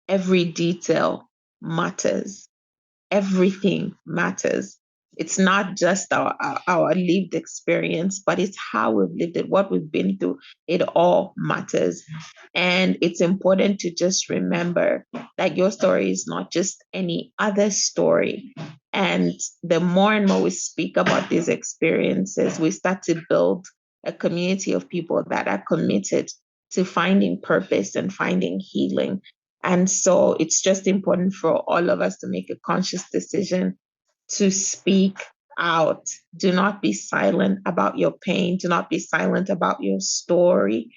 every detail matters. Everything matters. It's not just our lived experience, but it's how we've lived it, what we've been through. It all matters. And it's important to just remember that your story is not just any other story. And the more and more we speak about these experiences, we start to build a community of people that are committed to finding purpose and finding healing. And so it's just important for all of us to make a conscious decision to speak out. Do not be silent about your pain. Do not be silent about your story.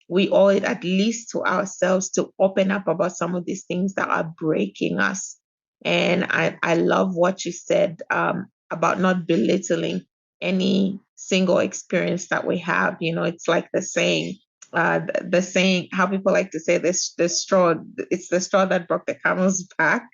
We owe it at least to ourselves to open up about some of these things that are breaking us. And I love what you said about not belittling any single experience that we have. It's like the saying, how people like to say this, it's the straw that broke the camel's back,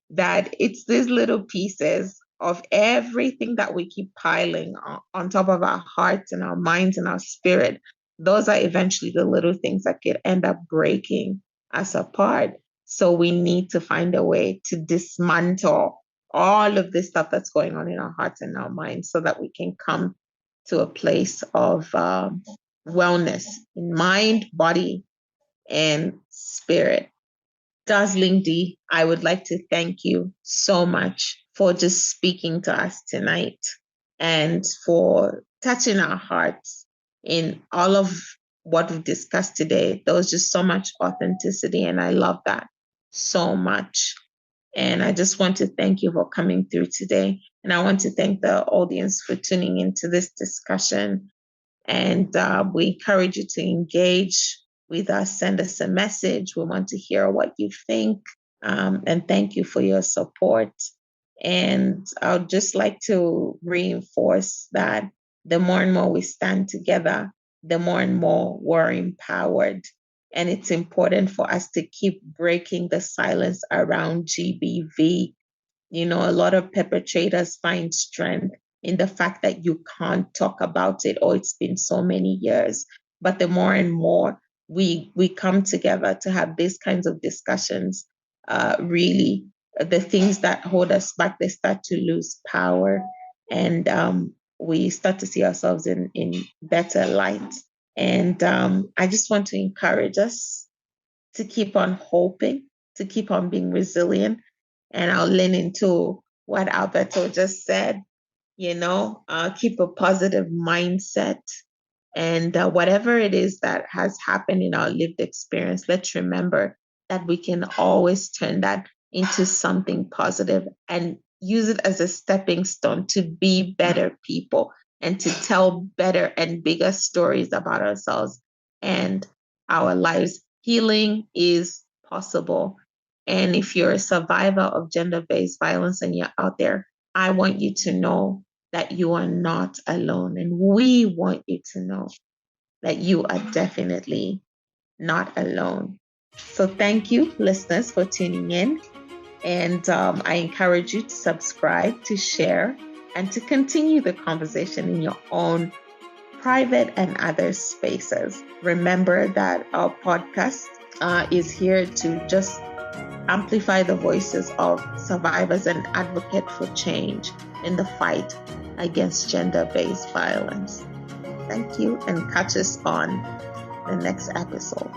that it's these little pieces of everything that we keep piling on top of our hearts and our minds and our spirit. Those are eventually the little things that could end up breaking us apart. So we need to find a way to dismantle all of this stuff that's going on in our hearts and our minds so that we can come to a place of wellness in mind, body, and spirit. Dazzling D, I would like to thank you so much for just speaking to us tonight and for touching our hearts in all of what we've discussed today. There was just so much authenticity, and I love that so much. And I just want to thank you for coming through today. And I want to thank the audience for tuning into this discussion. And we encourage you to engage with us, send us a message. We want to hear what you think. And thank you for your support. And I would just like to reinforce that the more and more we stand together, the more and more we're empowered. And it's important for us to keep breaking the silence around GBV. A lot of perpetrators find strength in the fact that you can't talk about it, or it's been so many years. But the more and more we come together to have these kinds of discussions, really, the things that hold us back, they start to lose power, and we start to see ourselves in better light. And I just want to encourage us to keep on hoping, to keep on being resilient. And I'll lean into what Alberto just said, keep a positive mindset. And whatever it is that has happened in our lived experience, let's remember that we can always turn that into something positive and use it as a stepping stone to be better people and to tell better and bigger stories about ourselves and our lives. Healing is possible. And if you're a survivor of gender-based violence and you're out there, I want you to know that you are not alone. And we want you to know that you are definitely not alone. So thank you, listeners, for tuning in. And I encourage you to subscribe, to share, and to continue the conversation in your own private and other spaces. Remember that our podcast is here to just amplify the voices of survivors and advocate for change in the fight against gender-based violence. Thank you, and catch us on the next episode.